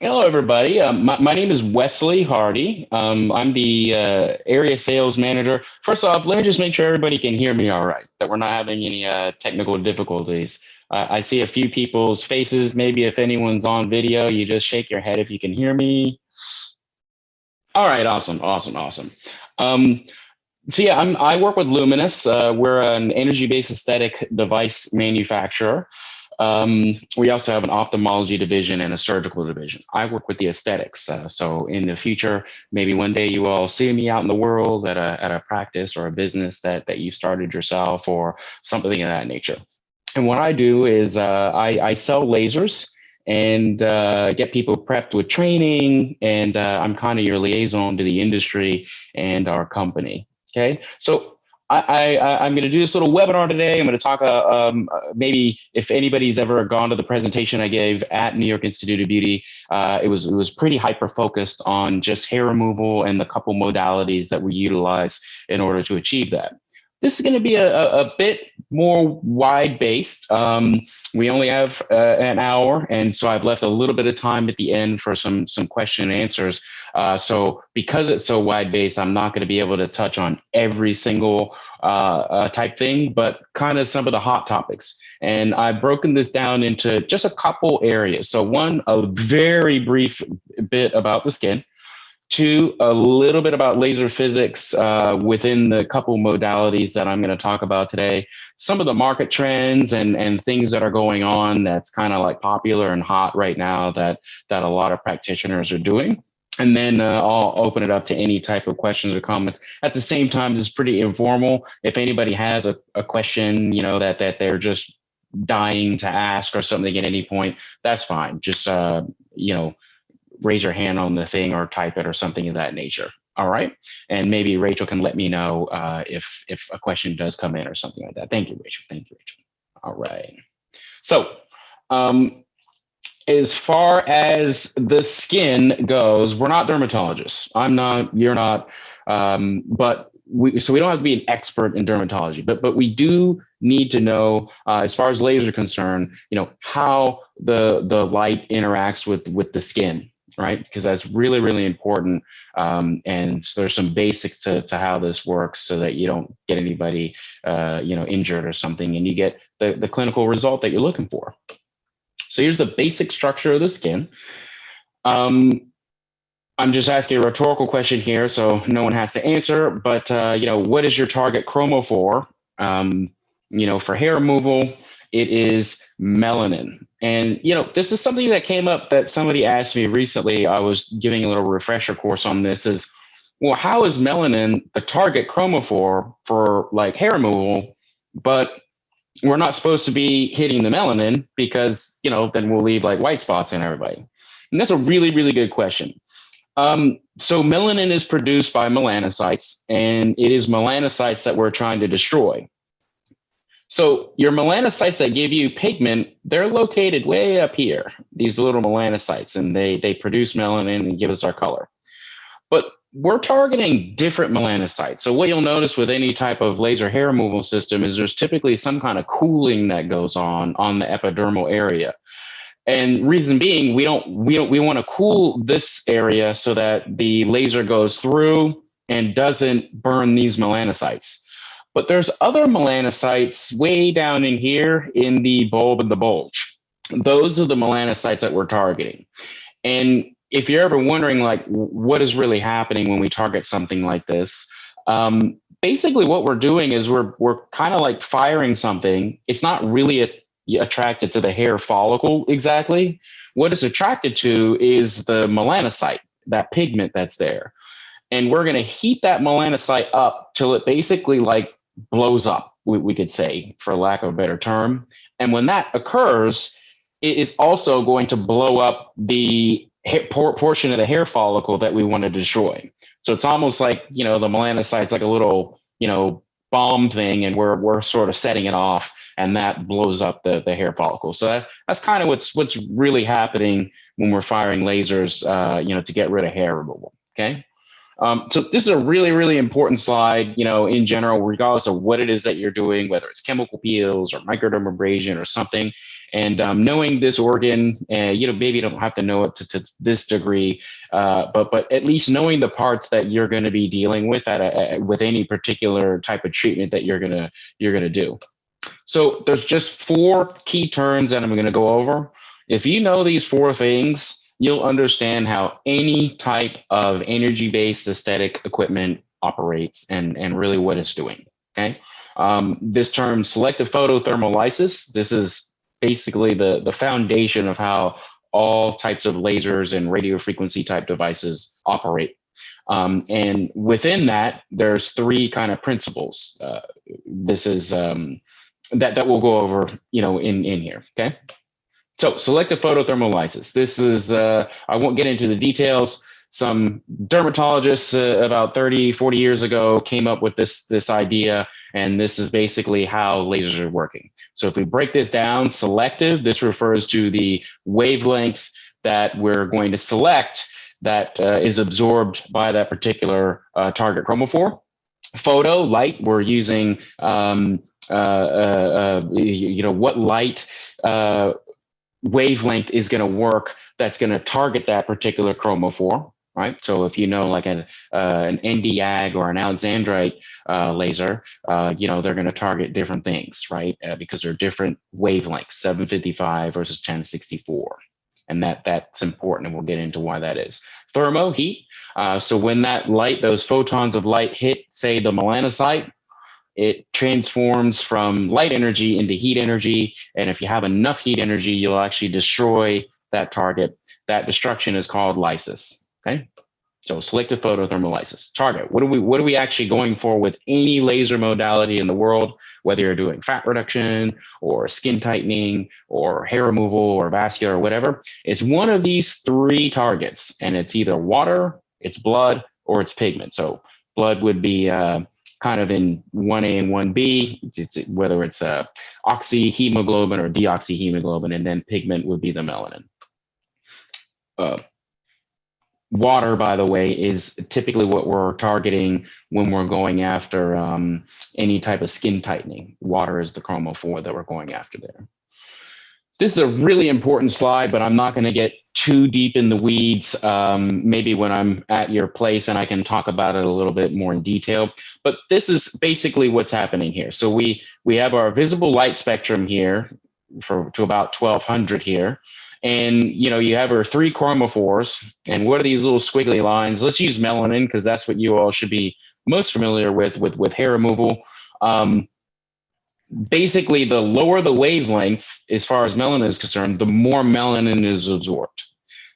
Hello, everybody. My name is Wesley Hardy. I'm the area sales manager. First off, let me just make sure everybody can hear me all right, that we're not having any technical difficulties. I see a few people's faces. Maybe if anyone's on video, you just shake your head if you can hear me. All right, awesome, awesome, awesome. Um, so yeah, I work with Lumenis. We're an energy-based aesthetic device manufacturer. We also have an ophthalmology division and a surgical division. I work with the aesthetics. So in the future, maybe one day you all see me out in the world at a practice or a business that you started yourself or something of that nature. And what I do is I sell lasers and get people prepped with training. And I'm kind of your liaison to the industry and our company. Okay. So I'm going to do this little webinar today. I'm going to talk maybe if anybody's ever gone to the presentation I gave at New York Institute of Beauty, it was pretty hyper focused on just hair removal and the couple modalities that we utilize in order to achieve that. This is going to be a bit more wide based. We only have an hour, and so I've left a little bit of time at the end for some question and answers. So because it's so wide based, I'm not going to be able to touch on every single type thing, but kind of some of the hot topics. And I've broken this down into just a couple areas. So one, a very brief bit about the skin. Two, a little bit about laser physics within the couple modalities that I'm going to talk about today. Some of the market trends and things that are going on that's kind of like popular and hot right now that a lot of practitioners are doing. And then I'll open it up to any type of questions or comments. At the same time, this is pretty informal. If anybody has a question, that they're just dying to ask or something at any point, that's fine. Just raise your hand on the thing or type it or something of that nature. All right. And maybe Rachel can let me know if a question does come in or something like that. Thank you, Rachel. Thank you, Rachel. All right. So as far as the skin goes, we're not dermatologists. I'm not, you're not, but we don't have to be an expert in dermatology, but we do need to know, as far as lasers are concerned, how the light interacts with the skin, right? Because that's really, really important. And so there's some basics to how this works so that you don't get anybody, injured or something, and you get the clinical result that you're looking for. So here's the basic structure of the skin. I'm just asking a rhetorical question here, so no one has to answer, but, what is your target chromophore? For hair removal, it is melanin. And, this is something that came up that somebody asked me recently. I was giving a little refresher course on this is, well, how is melanin the target chromophore for like hair removal, but we're not supposed to be hitting the melanin because, then we'll leave like white spots in everybody. And that's a really, really good question. So melanin is produced by melanocytes, and it is melanocytes that we're trying to destroy. So your melanocytes that give you pigment, they're located way up here, these little melanocytes, and they produce melanin and give us our color. But we're targeting different melanocytes. So what you'll notice with any type of laser hair removal system is there's typically some kind of cooling that goes on the epidermal area. And reason being, we want to cool this area so that the laser goes through and doesn't burn these melanocytes. But there's other melanocytes way down in here in the bulb and the bulge. Those are the melanocytes that we're targeting. And if you're ever wondering, like, what is really happening when we target something like this, basically what we're doing is we're kind of like firing something. It's not really attracted to the hair follicle exactly. What it's attracted to is the melanocyte, that pigment that's there. And we're going to heat that melanocyte up till it basically like blows up, we could say, for lack of a better term. And when that occurs, it is also going to blow up the portion of the hair follicle that we want to destroy. So it's almost like, the melanocyte's like a little, bomb thing, and we're sort of setting it off, and that blows up the hair follicle. So that's kind of what's really happening when we're firing lasers, to get rid of hair removal. Okay. So this is a really, really important slide, in general, regardless of what it is that you're doing, whether it's chemical peels or microdermabrasion or something. And knowing this organ, maybe you don't have to know it to this degree, but at least knowing the parts that you're going to be dealing with with any particular type of treatment that you're gonna do. So there's just 4 key terms that I'm going to go over. If you know these 4 things, you'll understand how any type of energy-based aesthetic equipment operates and really what it's doing, okay? This term, selective photothermolysis, this is basically the foundation of how all types of lasers and radio frequency type devices operate. And within that, there's 3 kind of principles. This is that we'll go over, in here, okay? So selective photothermolysis. This is, I won't get into the details. Some dermatologists about 30, 40 years ago came up with this idea, and this is basically how lasers are working. So if we break this down, selective, this refers to the wavelength that we're going to select that is absorbed by that particular target chromophore. Photo, light, we're using, what light wavelength is going to work that's going to target that particular chromophore, right? So if you know like an Nd:YAG or an Alexandrite laser, they're going to target different things, right? Because they're different wavelengths, 755 versus 1064. And that's important, and we'll get into why that is. Thermo, heat. So when that light, those photons of light hit, say, the melanocyte, it transforms from light energy into heat energy. And if you have enough heat energy, you'll actually destroy that target. That destruction is called lysis, okay? So selective photothermolysis. Target, what are we actually going for with any laser modality in the world, whether you're doing fat reduction or skin tightening or hair removal or vascular or whatever? It's one of these 3 targets, and it's either water, it's blood, or it's pigment. So blood would be kind of in 1A and 1B, whether it's oxyhemoglobin or deoxyhemoglobin, and then pigment would be the melanin. Water, by the way, is typically what we're targeting when we're going after any type of skin tightening. Water is the chromophore that we're going after there. This is a really important slide, but I'm not going to get too deep in the weeds. Maybe when I'm at your place and I can talk about it a little bit more in detail. But this is basically what's happening here. So we have our visible light spectrum here to about 1200 here. And, you have our 3 chromophores. And what are these little squiggly lines? Let's use melanin, because that's what you all should be most familiar with hair removal. Basically, the lower the wavelength, as far as melanin is concerned, the more melanin is absorbed.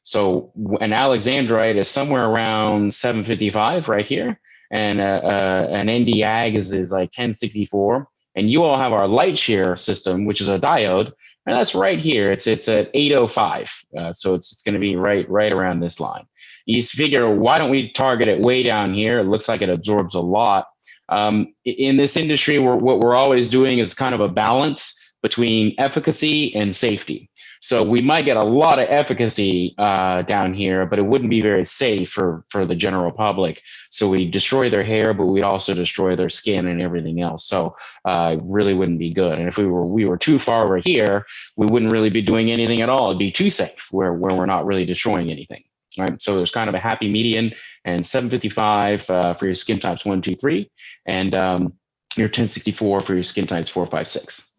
So an Alexandrite is somewhere around 755 right here. And an Nd:YAG is like 1064. And you all have our light shear system, which is a diode. And that's right here. It's at 805. So it's going to be right around this line. You figure, why don't we target it way down here? It looks like it absorbs a lot. In this industry, what we're always doing is kind of a balance between efficacy and safety. So we might get a lot of efficacy down here, but it wouldn't be very safe for the general public. So we destroy their hair, but we'd also destroy their skin and everything else. So it really wouldn't be good. And if we were too far over here, we wouldn't really be doing anything at all. It'd be too safe where we're not really destroying anything. Right, so there's kind of a happy median, and 755 for your skin types 1, 2, 3, and your 1064 for your skin types 4, 5, 6.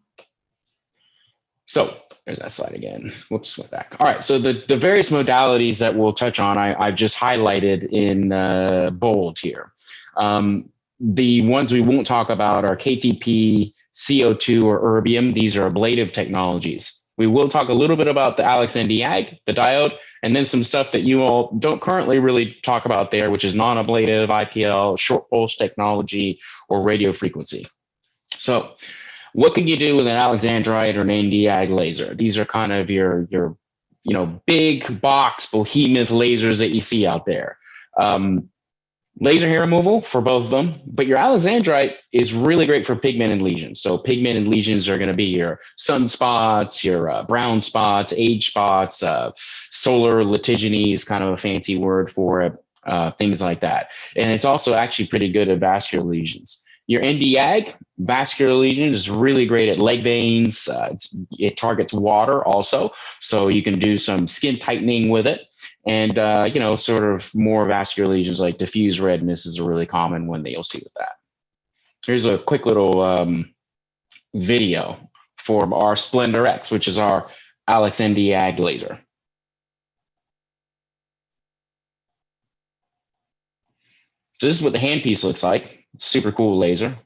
So there's that slide again. Whoops, went back. All right, so the various modalities that we'll touch on, I've just highlighted in bold here. The ones we won't talk about are KTP, CO2, or erbium. These are ablative technologies. We will talk a little bit about the Alexandrite, the diode, and then some stuff that you all don't currently really talk about there, which is non-ablative, IPL, short pulse technology, or radio frequency. So what can you do with an Alexandrite or an Nd:YAG laser? These are kind of your big box behemoth lasers that you see out there. Laser hair removal for both of them, but your Alexandrite is really great for pigmented lesions. So pigmented lesions are going to be your sunspots, your brown spots, age spots, solar litigeny is kind of a fancy word for it. things like that. And it's also actually pretty good at vascular lesions. Your Nd:YAG, vascular lesions, is really great at leg veins. It targets water also, so you can do some skin tightening with it. And, sort of more vascular lesions like diffuse redness is a really common one that you'll see with that. Here's a quick little video for our Splendor X, which is our Alexandrite laser. So this is what the handpiece looks like. Super cool laser.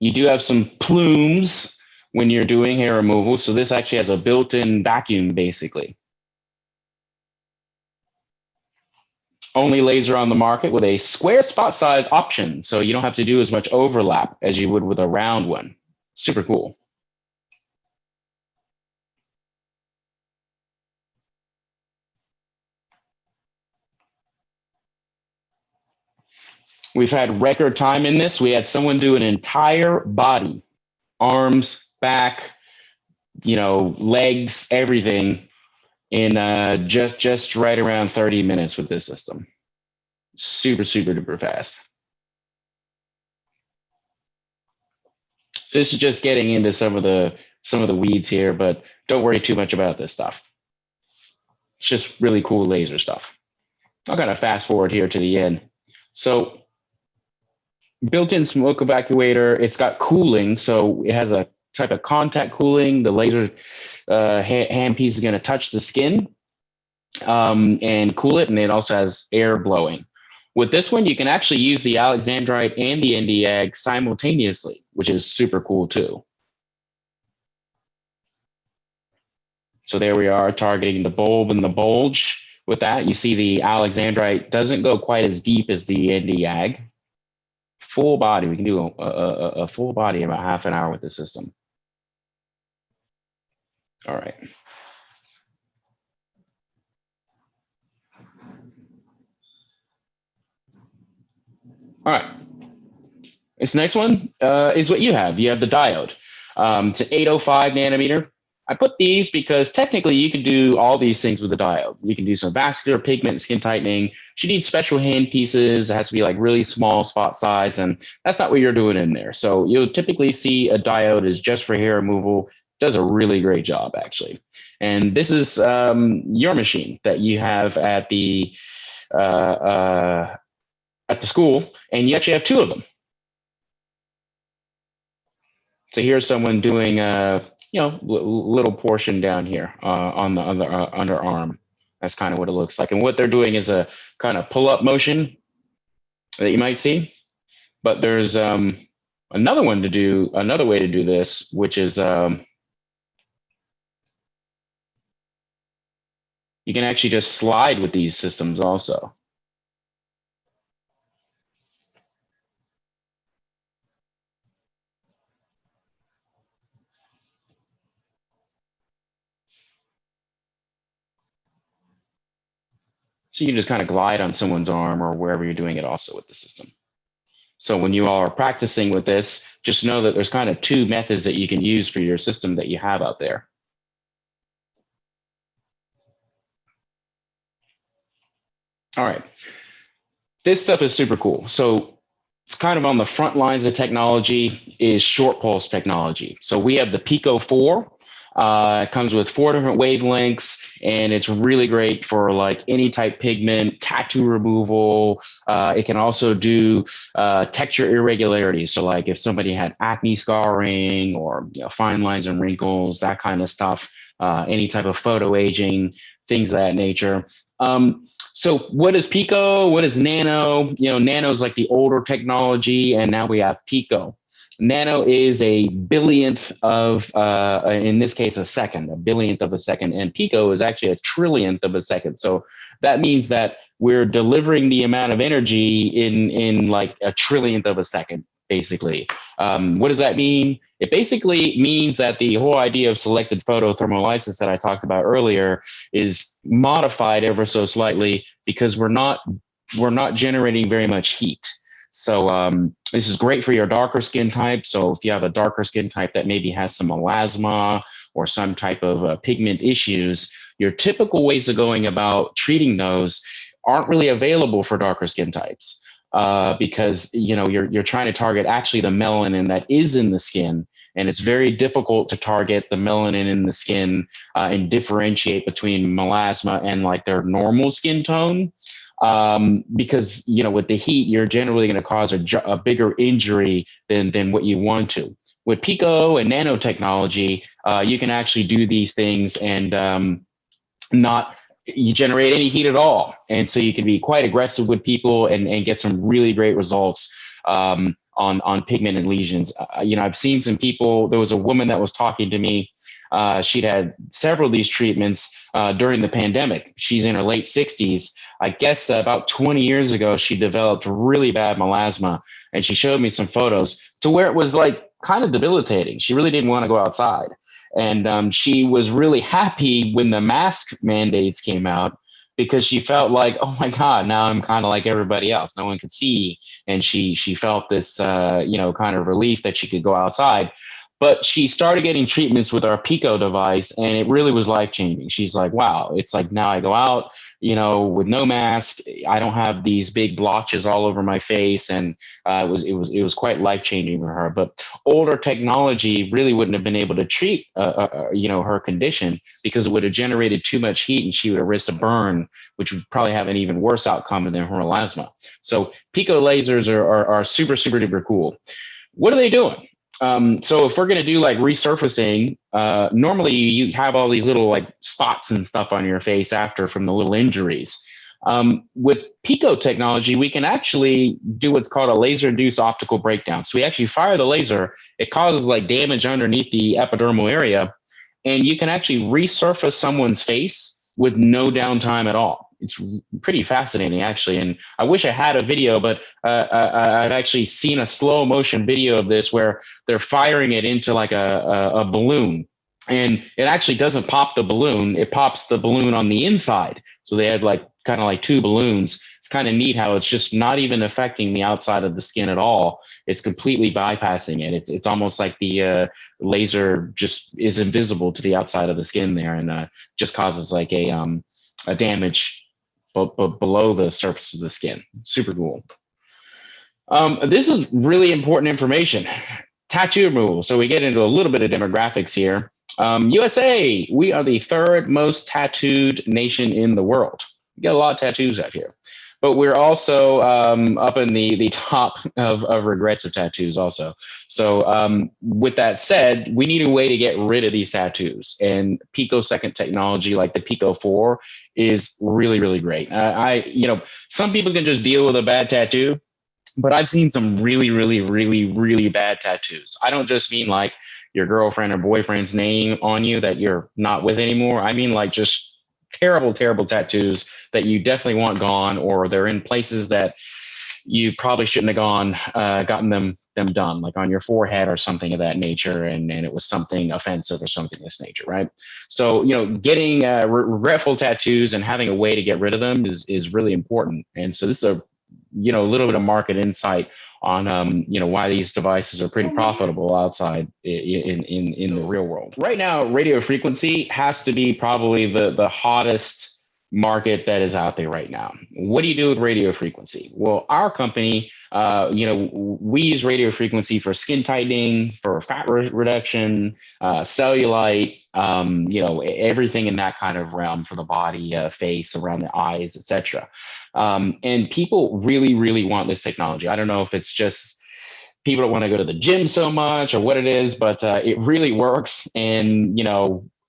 You do have some plumes when you're doing hair removal. So this actually has a built-in vacuum, basically. Only laser on the market with a square spot size option. So you don't have to do as much overlap as you would with a round one. Super cool. We've had record time in this. We had someone do an entire body, arms, back, legs, everything in just right around 30 minutes with this system. Super, super duper fast. So this is just getting into some of the weeds here, but don't worry too much about this stuff. It's just really cool laser stuff. I'll kind of fast forward here to the end. So built-in smoke evacuator, it's got cooling, so it has a type of contact cooling. The laser handpiece is going to touch the skin and cool it, and it also has air blowing. With this one, you can actually use the Alexandrite and the Nd:YAG simultaneously, which is super cool too. So there we are, targeting the bulb and the bulge. With that, you see the Alexandrite doesn't go quite as deep as the Nd:YAG. Full body, we can do a full body in about half an hour with the system. All right. All right. This next one is what you have. You have the diode. It's an 805 nanometer. I put these because technically you can do all these things with the diode. You can do some vascular pigment, skin tightening. You need special hand pieces. It has to be like really small spot size, and that's not what you're doing in there. So you'll typically see a diode is just for hair removal. It does a really great job, actually. And this is your machine that you have at the school, and you actually have two of them. So here's someone doing little portion down here on the underarm. That's kind of what it looks like. And what they're doing is a kind of pull-up motion that you might see. But there's another way to do this, which is you can actually just slide with these systems also. So you can just kind of glide on someone's arm or wherever you're doing it also with the system. So when you are practicing with this, just know that there's kind of two methods that you can use for your system that you have out there. All right. This stuff is super cool. So it's kind of on the front lines of technology is short pulse technology. So we have the Pico 4. It comes with 4 different wavelengths, and it's really great for like any type pigment, tattoo removal. It can also do texture irregularities. So like if somebody had acne scarring or fine lines and wrinkles, that kind of stuff, any type of photo aging, things of that nature. So what is Pico? What is Nano? Nano is like the older technology, and now we have Pico. Nano is a billionth of, in this case, a second, a billionth of a second, and Pico is actually a trillionth of a second. So that means that we're delivering the amount of energy in like a trillionth of a second, basically. What does that mean? It basically means that the whole idea of selected photothermolysis that I talked about earlier is modified ever so slightly because we're not generating very much heat. So this is great for your darker skin type. So if you have a darker skin type that maybe has some melasma or some type of pigment issues, your typical ways of going about treating those aren't really available for darker skin types, because you're trying to target actually the melanin that is in the skin, and it's very difficult to target the melanin in the skin and differentiate between melasma and like their normal skin tone. Because with the heat, you're generally going to cause a bigger injury than what you want to. With Pico and nanotechnology, you can actually do these things and not you generate any heat at all. And so you can be quite aggressive with people and get some really great results on pigmented lesions. I've seen some people. There was a woman that was talking to me. She'd had several of these treatments during the pandemic. She's in her late 60s. I guess about 20 years ago, she developed really bad melasma, and she showed me some photos to where it was like kind of debilitating. She really didn't want to go outside. And she was really happy when the mask mandates came out, because she felt like, oh my God, now I'm kind of like everybody else. No one could see. And she felt this, kind of relief that she could go outside. But she started getting treatments with our Pico device, and it really was life-changing. She's like, wow, it's like now I go out, with no mask. I don't have these big blotches all over my face, and it was quite life-changing for her. But older technology really wouldn't have been able to treat her condition, because it would have generated too much heat, and she would have risked a burn, which would probably have an even worse outcome than her melasma. So Pico lasers are super, super duper cool. What are they doing? So if we're going to do like resurfacing, normally you have all these little like spots and stuff on your face after from the little injuries. With Pico technology, we can actually do what's called a laser-induced optical breakdown. So we actually fire the laser. It causes like damage underneath the epidermal area, and you can actually resurface someone's face with no downtime at all. It's pretty fascinating, actually. And I wish I had a video, but I've actually seen a slow motion video of this where they're firing it into like a balloon. And it actually doesn't pop the balloon. It pops the balloon on the inside. So they had like kind of like two balloons. It's kind of neat how it's just not even affecting the outside of the skin at all. It's completely bypassing it. It's almost like the laser just is invisible to the outside of the skin there, and just causes like a damage but below the surface of the skin. Super cool. This is really important information. Tattoo removal. So we get into a little bit of demographics here. USA, we are the third most tattooed nation in the world. We got a lot of tattoos out here. But we're also up in the top of regrets of tattoos also. So with that said, we need a way to get rid of these tattoos. And picosecond technology like the Pico 4 is really, really great. Some people can just deal with a bad tattoo, but I've seen some really, really, really, really bad tattoos. I don't just mean like your girlfriend or boyfriend's name on you that you're not with anymore. I mean like just terrible, terrible tattoos that you definitely want gone, or they're in places that you probably shouldn't have gotten them done, like on your forehead or something of that nature, and it was something offensive or something of this nature, right? So, getting regretful tattoos and having a way to get rid of them is really important. And so this is a little bit of market insight on why these devices are pretty profitable outside in the real world. Right now, radio frequency has to be probably the hottest market that is out there right now. What do you do with radio frequency? Well, our company, we use radio frequency for skin tightening, for fat reduction, cellulite, everything in that kind of realm for the body, face, around the eyes, etc. And people really, really want this technology. I don't know if it's just people don't want to go to the gym so much or what it is, but it really works. And,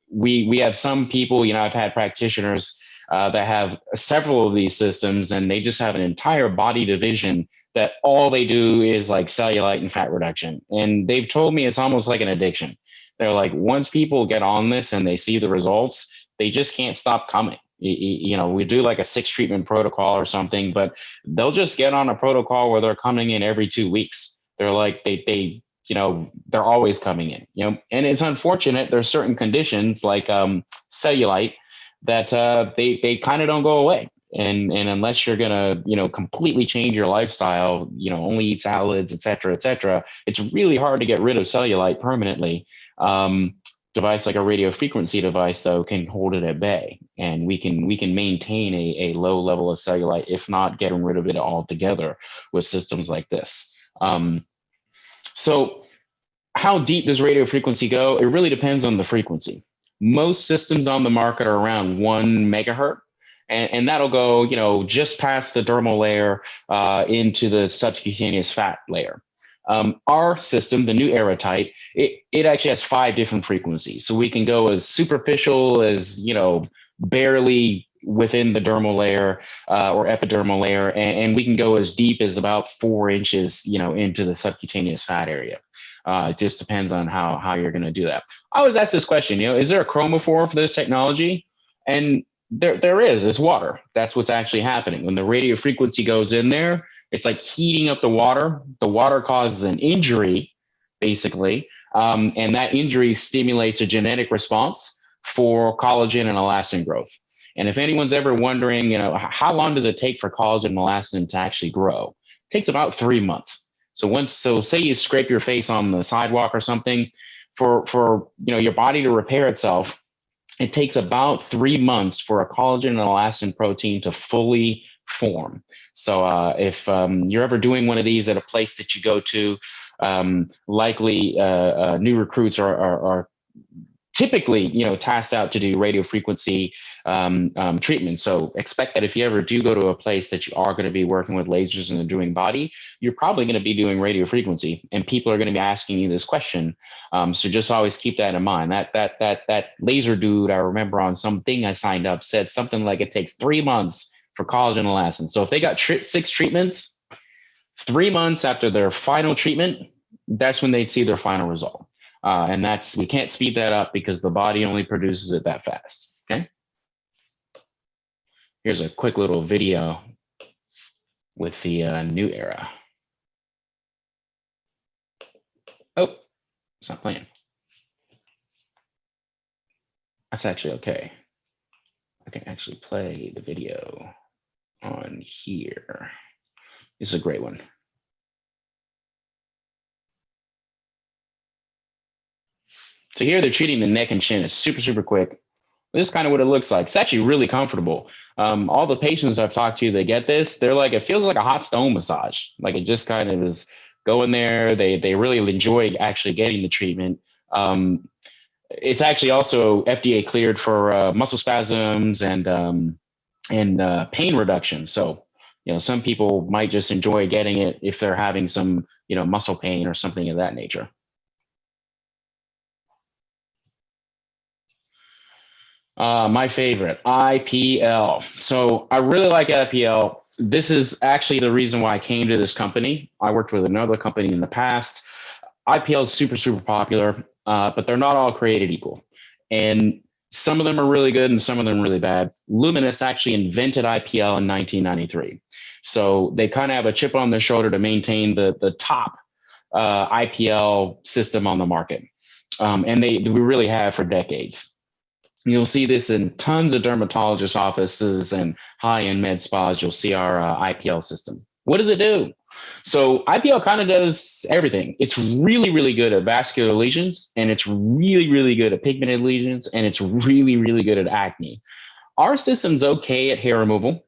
we have some people, I've had practitioners that have several of these systems, and they just have an entire body division that all they do is like cellulite and fat reduction. And they've told me it's almost like an addiction. They're like, once people get on this and they see the results, they just can't stop coming. We do like a 6 treatment protocol or something, but they'll just get on a protocol where they're coming in every 2 weeks. They're like, they're always coming in, and it's unfortunate. There's certain conditions like cellulite that they kind of don't go away. And unless you're going to, completely change your lifestyle, only eat salads, et cetera, it's really hard to get rid of cellulite permanently. device like a radio frequency device, though, can hold it at bay, and we can maintain a low level of cellulite, if not getting rid of it altogether, with systems like this. So how deep does radio frequency go? It really depends on the frequency. Most systems on the market are around 1 megahertz, and that'll go, just past the dermal layer into the subcutaneous fat layer. Our system, the new Aerotite, it actually has 5 different frequencies. So we can go as superficial as, barely within the dermal layer or epidermal layer, and we can go as deep as about 4 inches, into the subcutaneous fat area. It just depends on how you're going to do that. I always ask this question, is there a chromophore for this technology? And there is. It's water. That's what's actually happening. When the radio frequency goes in there, it's like heating up the water. The water causes an injury, basically, and that injury stimulates a genetic response for collagen and elastin growth. And if anyone's ever wondering, how long does it take for collagen and elastin to actually grow? It takes about 3 months. So say you scrape your face on the sidewalk or something, for your body to repair itself, it takes about 3 months for a collagen and elastin protein to fully form. So if you're ever doing one of these at a place that you go to, likely new recruits are typically, tasked out to do radio frequency treatment. So expect that if you ever do go to a place that you are going to be working with lasers and they're doing body, you're probably going to be doing radio frequency, and people are going to be asking you this question. So just always keep that in mind. That laser dude, I remember on something I signed up, said something like it takes 3 months for collagen elastin. So if they got 6 treatments, 3 months after their final treatment, that's when they'd see their final result. And we can't speed that up because the body only produces it that fast. Okay. Here's a quick little video with the new era. Oh, it's not playing. That's actually okay. I can actually play the video on here. This is a great one. So here they're treating the neck and chin. It's super, super quick. This is kind of what it looks like. It's actually really comfortable. All the patients I've talked to, they get this. They're like, it feels like a hot stone massage. Like it just kind of is going there. They really enjoy actually getting the treatment. It's actually also FDA cleared for muscle spasms and pain reduction. So, some people might just enjoy getting it if they're having some, muscle pain or something of that nature. My favorite, IPL. So I really like IPL. This is actually the reason why I came to this company. I worked with another company in the past. IPL is super, super popular, but they're not all created equal. And some of them are really good and some of them are really bad. Lumenis actually invented IPL in 1993. So they kind of have a chip on their shoulder to maintain the top IPL system on the market. And we really have for decades. You'll see this in tons of dermatologist offices and high-end med spas. You'll see our IPL system. What does it do? So IPL kind of does everything. It's really, really good at vascular lesions, and it's really, really good at pigmented lesions, and it's really, really good at acne. Our system's okay at hair removal,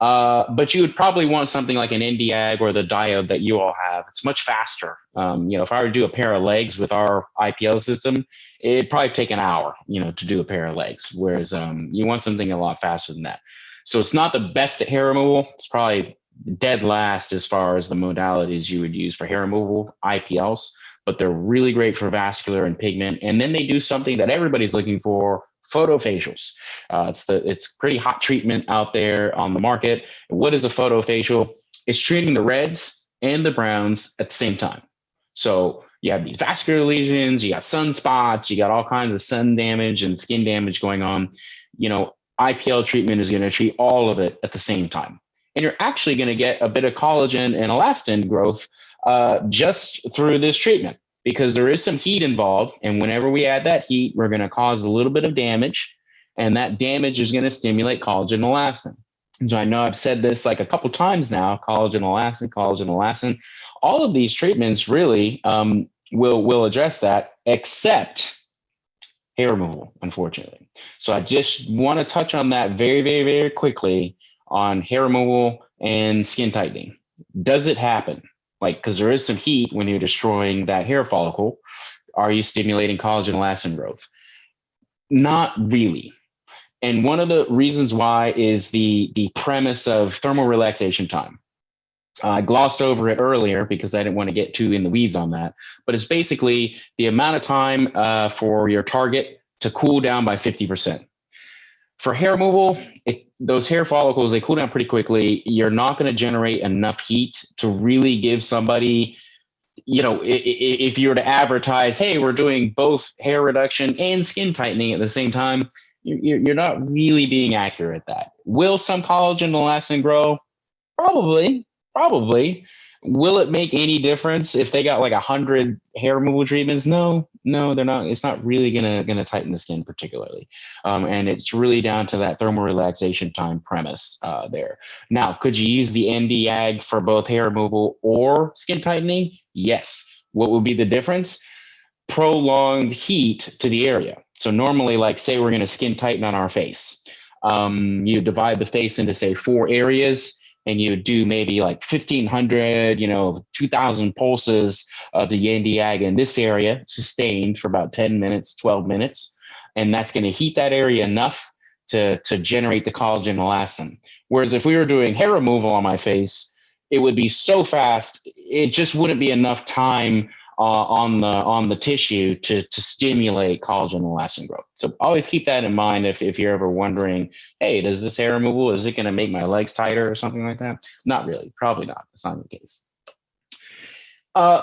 but you would probably want something like an Nd:YAG or the Diode that you all have. It's much faster. If I were to do a pair of legs with our IPL system, it'd probably take an hour, to do a pair of legs. Whereas you want something a lot faster than that. So it's not the best at hair removal. It's probably dead last as far as the modalities you would use for hair removal, IPLs, but they're really great for vascular and pigment. And then they do something that everybody's looking for, photofacials. It's pretty hot treatment out there on the market. What is a photofacial? It's treating the reds and the browns at the same time. So you have these vascular lesions, you got sunspots, you got all kinds of sun damage and skin damage going on. IPL treatment is going to treat all of it at the same time. And you're actually going to get a bit of collagen and elastin growth just through this treatment, because there is some heat involved. And whenever we add that heat, we're going to cause a little bit of damage. And that damage is going to stimulate collagen and elastin. And so I know I've said this like a couple times now, collagen, elastin. All of these treatments really will address that, except hair removal, unfortunately. So I just want to touch on that very, very, very quickly on hair removal and skin tightening. Does it happen? Like, because there is some heat when you're destroying that hair follicle. Are you stimulating collagen elastin growth? Not really. And one of the reasons why is the premise of thermal relaxation time. I glossed over it earlier because I didn't want to get too in the weeds on that. But it's basically the amount of time for your target to cool down by 50%. For hair removal, those hair follicles, they cool down pretty quickly. You're not going to generate enough heat to really give somebody, if you were to advertise, hey, we're doing both hair reduction and skin tightening at the same time, you're not really being accurate at that. Will some collagen elastin grow? Probably. Will it make any difference if they got like 100 hair removal treatments? No, they're not. It's not really gonna tighten the skin particularly, and it's really down to that thermal relaxation time premise there. Now, could you use the Nd:YAG for both hair removal or skin tightening? Yes. What would be the difference? Prolonged heat to the area. So normally, like say we're gonna skin tighten on our face, you divide the face into say 4 areas. And you do maybe like 1,500, 2,000 pulses of the Nd:YAG in this area, sustained for about 10 minutes, 12 minutes. And that's going to heat that area enough to generate the collagen elastin. Whereas if we were doing hair removal on my face, it would be so fast, it just wouldn't be enough time on the tissue to stimulate collagen elastin growth. So always keep that in mind if you're ever wondering, hey, does this hair removal, is it going to make my legs tighter or something like that? Not really, probably not. That's not the case.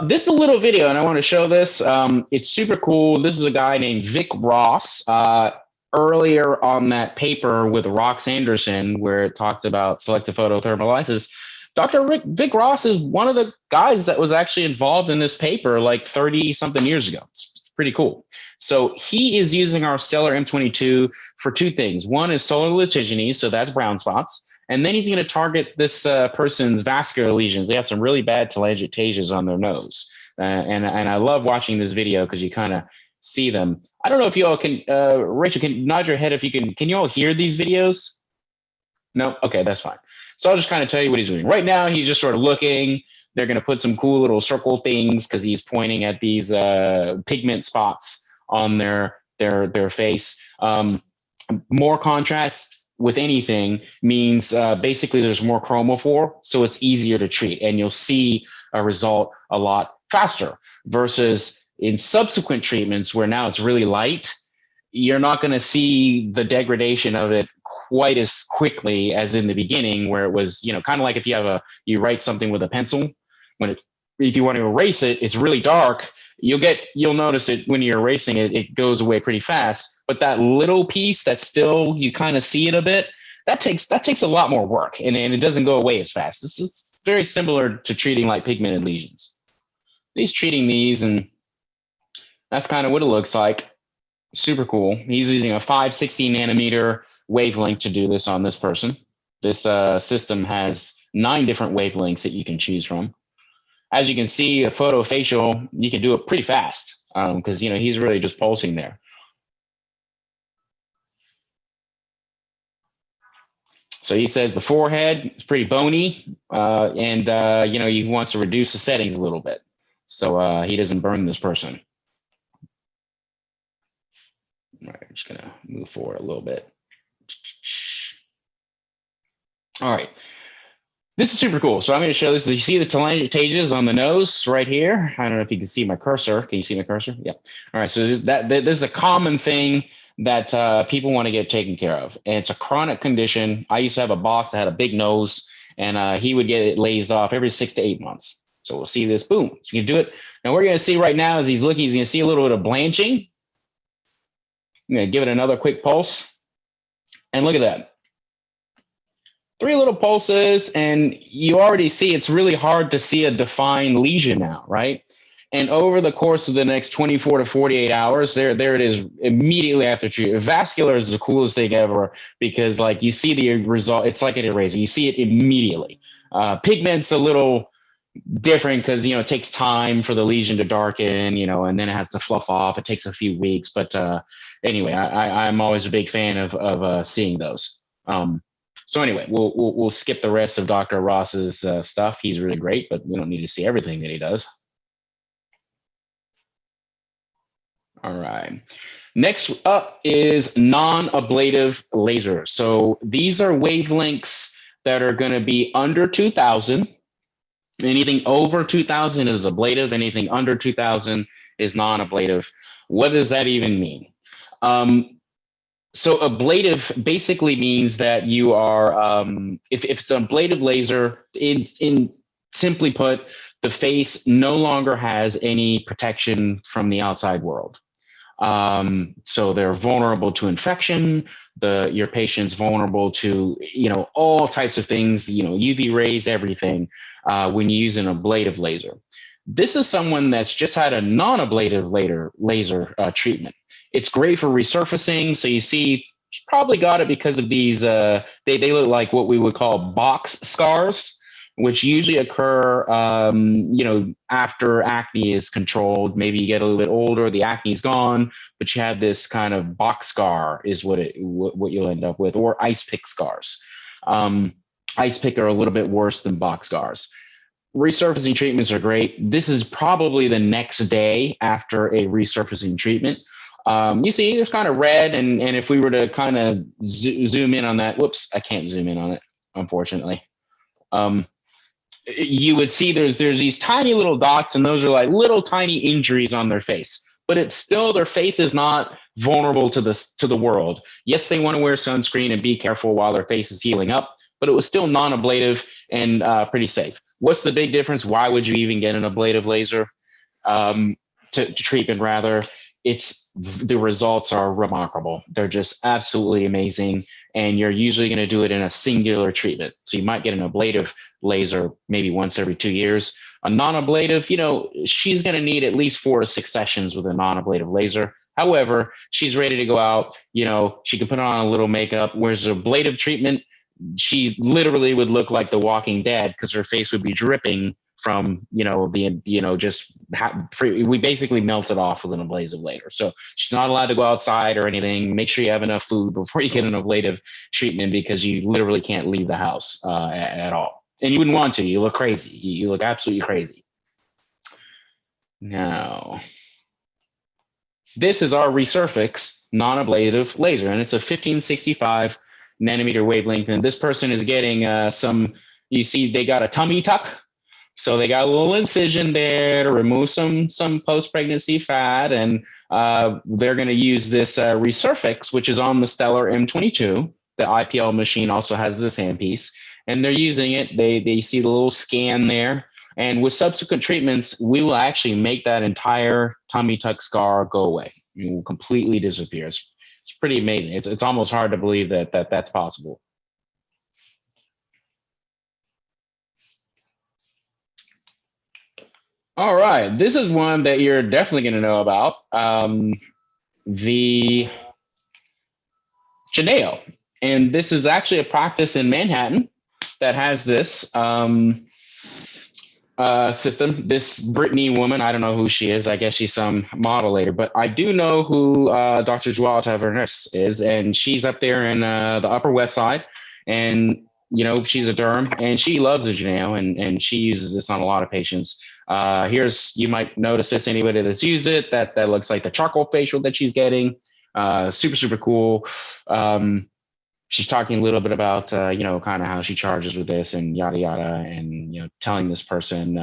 This is a little video, and I want to show this. It's super cool. This is a guy named Vic Ross. Earlier on that paper with Rox Anderson, where it talked about selective photothermolysis, Dr. Vic Ross is one of the guys that was actually involved in this paper like 30 something years ago. It's pretty cool. So he is using our Stellar M22 for 2 things. One is solar litigines, so that's brown spots. And then he's going to target this person's vascular lesions. They have some really bad telangiectasias on their nose. And I love watching this video because you kind of see them. I don't know if you all can, Rachel, can nod your head if you can you all hear these videos? No? Okay, that's fine. So I'll just kind of tell you what he's doing. Right now, he's just sort of looking. They're going to put some cool little circle things because he's pointing at these pigment spots on their face. More contrast with anything means basically there's more chromophore, so it's easier to treat, and you'll see a result a lot faster versus in subsequent treatments where now it's really light. You're not going to see the degradation of it quite as quickly as in the beginning, where it was, kind of like if you write something with a pencil, if you want to erase it, it's really dark. You'll notice it when you're erasing it, it goes away pretty fast. But that little piece that still you kind of see it a bit, that takes a lot more work, and it doesn't go away as fast. This is very similar to treating like pigmented lesions. He's treating these, and that's kind of what it looks like. Super cool. He's using a 560 nanometer wavelength to do this on this person. This system has 9 different wavelengths that you can choose from. As you can see, a photofacial, you can do it pretty fast because he's really just pulsing there. So he says the forehead is pretty bony, and he wants to reduce the settings a little bit so he doesn't burn this person. All right, I'm just gonna move forward a little bit. All right, this is super cool. So I'm gonna show this. You see the telangiectasias on the nose right here? I don't know if you can see my cursor. Can you see my cursor? Yeah. All right, so this is a common thing that people want to get taken care of. And it's a chronic condition. I used to have a boss that had a big nose, and he would get it lased off every 6 to 8 months. So we'll see this, boom. So you can do it. Now we're gonna see right now as he's looking, he's gonna see a little bit of blanching. I'm gonna give it another quick pulse. And look at that. 3 little pulses, and you already see it's really hard to see a defined lesion now, right? And over the course of the next 24 to 48 hours, there it is immediately after treatment. Vascular is the coolest thing ever because you see the result, it's like an eraser. You see it immediately. Pigment's a little different because, it takes time for the lesion to darken, and then it has to fluff off. It takes a few weeks. But anyway, I'm always a big fan of seeing those. So anyway, we'll skip the rest of Dr. Ross's stuff. He's really great, but we don't need to see everything that he does. All right. Next up is non-ablative lasers. So these are wavelengths that are going to be under 2000. Anything over 2000 is ablative. Anything under 2000 is non-ablative. What does that even mean? So ablative basically means that you are, if it's an ablative laser, in simply put, the face no longer has any protection from the outside world. So they're vulnerable to infection. Your patient's vulnerable to, all types of things, UV rays, everything, when you use an ablative laser. This is someone that's just had a non-ablative laser treatment. It's great for resurfacing. So you see, she probably got it because of these, they look like what we would call box scars, which usually occur, after acne is controlled. Maybe you get a little bit older, the acne's gone, but you have this kind of box scar is what you'll end up with, or ice pick scars. Ice pick are a little bit worse than box scars. Resurfacing treatments are great. This is probably the next day after a resurfacing treatment. You see it's kind of red, and if we were to kind of zoom in on that, whoops, I can't zoom in on it, unfortunately. You would see there's these tiny little dots, and those are like little tiny injuries on their face, but it's still, their face is not vulnerable to the world. Yes, they want to wear sunscreen and be careful while their face is healing up, but it was still non-ablative and pretty safe. What's the big difference? Why would you even get an ablative laser to treatment rather? The results are remarkable. They're just absolutely amazing. And you're usually going to do it in a singular treatment. So you might get an ablative laser maybe once every 2 years. A non-ablative, she's going to need at least 4 to 6 sessions with a non-ablative laser. However, she's ready to go out. She can put on a little makeup. Whereas an ablative treatment, she literally would look like the Walking Dead because her face would be dripping from, we basically melt it off with an ablative laser. So she's not allowed to go outside or anything. Make sure you have enough food before you get an ablative treatment because you literally can't leave the house at all. And you wouldn't want to. You look crazy. You look absolutely crazy. Now, this is our Resurfix non-ablative laser, and it's a 1565 nanometer wavelength. And this person is getting you see they got a tummy tuck. So they got a little incision there to remove some post-pregnancy fat, and they're going to use this Resurfix, which is on the Stellar M22. The IPL machine also has this handpiece, and they're using it. They see the little scan there, and with subsequent treatments, we will actually make that entire tummy tuck scar go away. It will completely disappear. It's pretty amazing. It's almost hard to believe that's possible. All right, this is one that you're definitely going to know about. The Janelle, and this is actually a practice in Manhattan that has this system. This Brittany woman, I don't know who she is. I guess she's some model later, but I do know who Dr. Joelle Tavernus is, and she's up there in the Upper West Side, and she's a derm, and she loves the Janelle, and she uses this on a lot of patients. You might notice this, anybody that's used it, that looks like the charcoal facial that she's getting. Super, super cool. She's talking a little bit about, kind of how she charges with this and yada, yada, and, telling this person,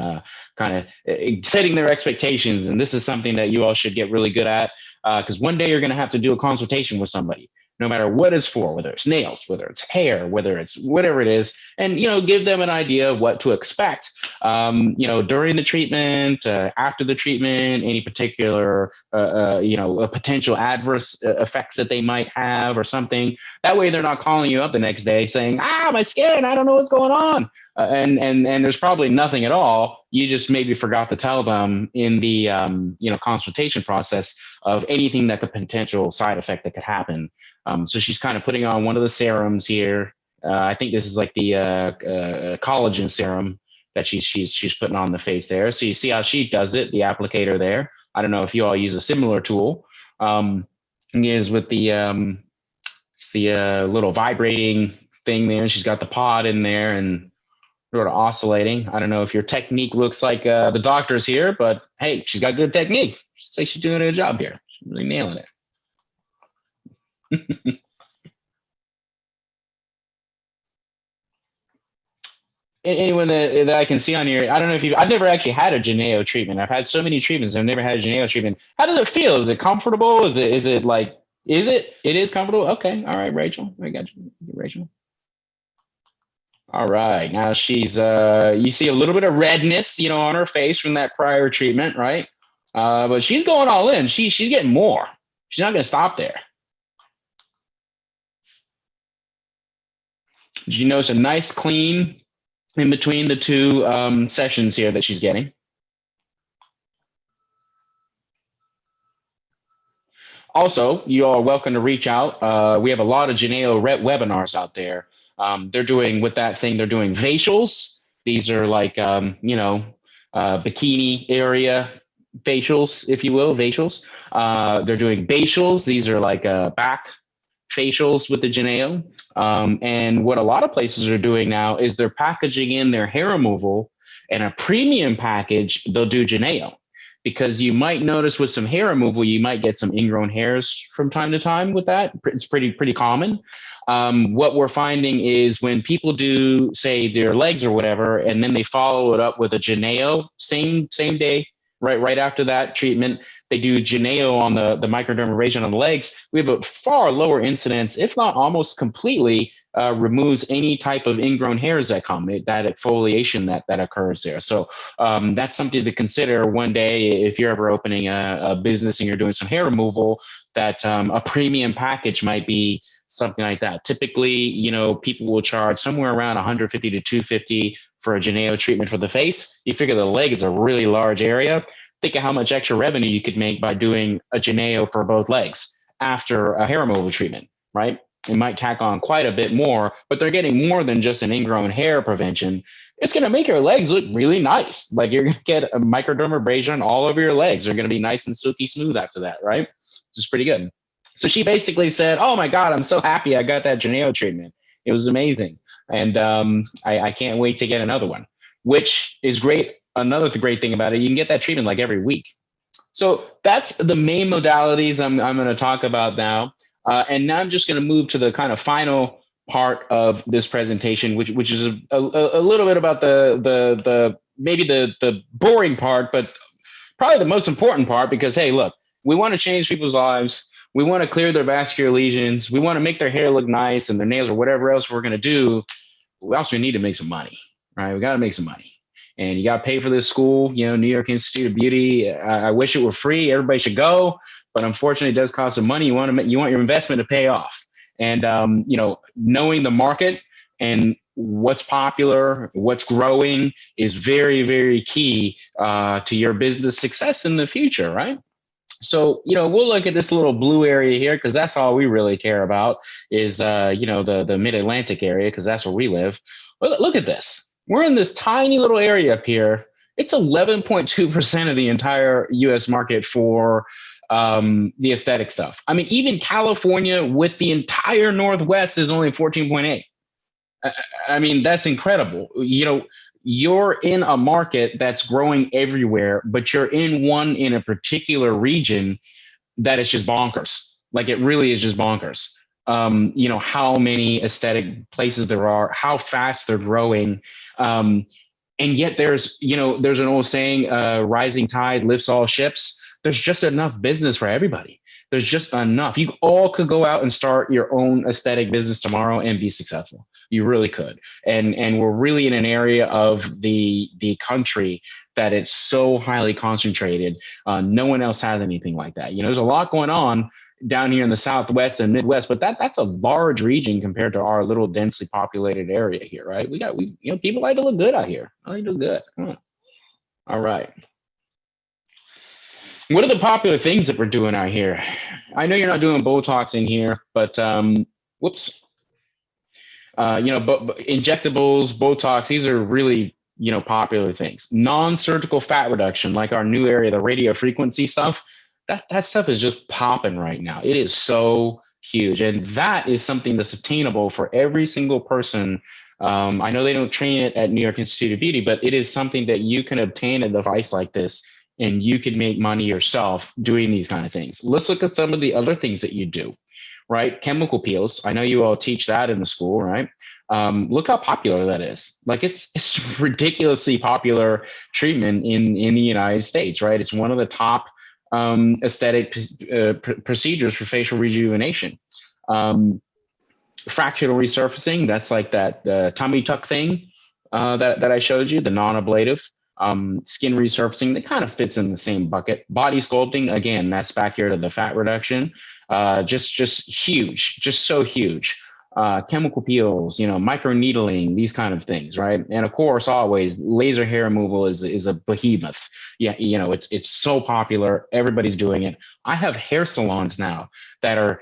kind of setting their expectations. And this is something that you all should get really good at, because one day you're going to have to do a consultation with somebody, no matter what it's for, whether it's nails, whether it's hair, whether it's whatever it is, and, give them an idea of what to expect, during the treatment, after the treatment, any particular, potential adverse effects that they might have or something. That way they're not calling you up the next day saying, my skin, I don't know what's going on. And there's probably nothing at all. You just maybe forgot to tell them in the, consultation process of anything that could potential side effect that could happen. So she's kind of putting on one of the serums here. I think this is like the collagen serum that she's putting on the face there. So you see how she does it, the applicator there. I don't know if you all use a similar tool. Is with the little vibrating thing there. She's got the pod in there and sort of oscillating. I don't know if your technique looks like the doctor's here, but hey, she's got good technique. Say she's doing a good job here. She's really nailing it. Anyone that I can see on here, I don't know if I've never actually had a Janelle treatment. I've had so many treatments. I've never had a Janelle treatment. How does it feel? Is it comfortable? Is it like, it is comfortable? Okay. All right, Rachel. I got you, Rachel. All right. Now she's, you see a little bit of redness, on her face from that prior treatment, right? But she's going all in. She's getting more. She's not going to stop there. Did you notice a nice clean in between the two sessions here that she's getting? Also, you are welcome to reach out. We have a lot of Janelle webinars out there. They're doing with that thing, they're doing facials. These are like, bikini area facials, if you will, facials. They're doing facials. These are like back facials with the Janelle. And what a lot of places are doing now is they're packaging in their hair removal, and a premium package, they'll do Janelle. Because you might notice with some hair removal, you might get some ingrown hairs from time to time with that. It's pretty common. What we're finding is when people do, say, their legs or whatever, and then they follow it up with a Janelle, same day, right after that treatment, they do Janelle on the microdermabrasion on the legs. We have a far lower incidence, if not almost completely, removes any type of ingrown hairs that come, that exfoliation that occurs there. So that's something to consider one day if you're ever opening a business and you're doing some hair removal, that a premium package might be something like that. Typically, people will charge somewhere around 150 to 250 for a Janelle treatment for the face. You figure the leg is a really large area. Think of how much extra revenue you could make by doing a Janelle for both legs after a hair removal treatment, right? It might tack on quite a bit more, but they're getting more than just an ingrown hair prevention. It's going to make your legs look really nice. Like you're going to get a microdermabrasion all over your legs. They're going to be nice and silky smooth after that, right? Which is pretty good. So she basically said, oh my God, I'm so happy I got that Janelle treatment. It was amazing. And I can't wait to get another one, which is great. Another great thing about it, you can get that treatment like every week. So that's the main modalities I'm going to talk about now. And now I'm just going to move to the kind of final part of this presentation, which is a little bit about maybe the boring part, but probably the most important part, because, hey, look, we want to change people's lives. We want to clear their vascular lesions. We want to make their hair look nice and their nails or whatever else we're going to do. We also need to make some money, right? We got to make some money. And you got to pay for this school, New York Institute of Beauty. I wish it were free. Everybody should go. But unfortunately, it does cost some money. You want your investment to pay off. And, knowing the market and what's popular, what's growing is very, very key to your business success in the future, right? So, we'll look at this little blue area here because that's all we really care about is, the mid-Atlantic area because that's where we live. But look at this. We're in this tiny little area up here. It's 11.2% of the entire U.S. market for the aesthetic stuff. I mean, even California with the entire Northwest is only 14.8. I mean, that's incredible. You're in a market that's growing everywhere, but you're in a particular region that is just bonkers. Like it really is just bonkers. How many aesthetic places there are, how fast they're growing. And yet there's an old saying, rising tide lifts all ships. There's just enough business for everybody. There's just enough. You all could go out and start your own aesthetic business tomorrow and be successful. You really could. And we're really in an area of the country that it's so highly concentrated. No one else has anything like that. There's a lot going on down here in the Southwest and Midwest, but that's a large region compared to our little densely populated area here, right? People like to look good out here. I like to look good. All right. What are the popular things that we're doing out here? I know you're not doing Botox in here, but whoops. But injectables, Botox, these are really popular things. Non-surgical fat reduction, like our new area, the radio frequency stuff, that stuff is just popping right now. It is so huge. And that is something that's attainable for every single person. I know they don't train it at New York Institute of Beauty, but it is something that you can obtain a device like this and you can make money yourself doing these kind of things. Let's look at some of the other things that you do, right? Chemical peels. I know you all teach that in the school, right? Look how popular that is. Like it's ridiculously popular treatment in the United States, right? It's one of the top aesthetic procedures for facial rejuvenation. Fractional resurfacing, that's like that tummy tuck thing that I showed you, the non-ablative. Skin resurfacing, that kind of fits in the same bucket. Body sculpting, again, that's back here to the fat reduction. Just huge, just so huge. Chemical peels, micro needling, these kind of things, right? And of course, always laser hair removal is a behemoth. Yeah, it's so popular. Everybody's doing it. I have hair salons now that are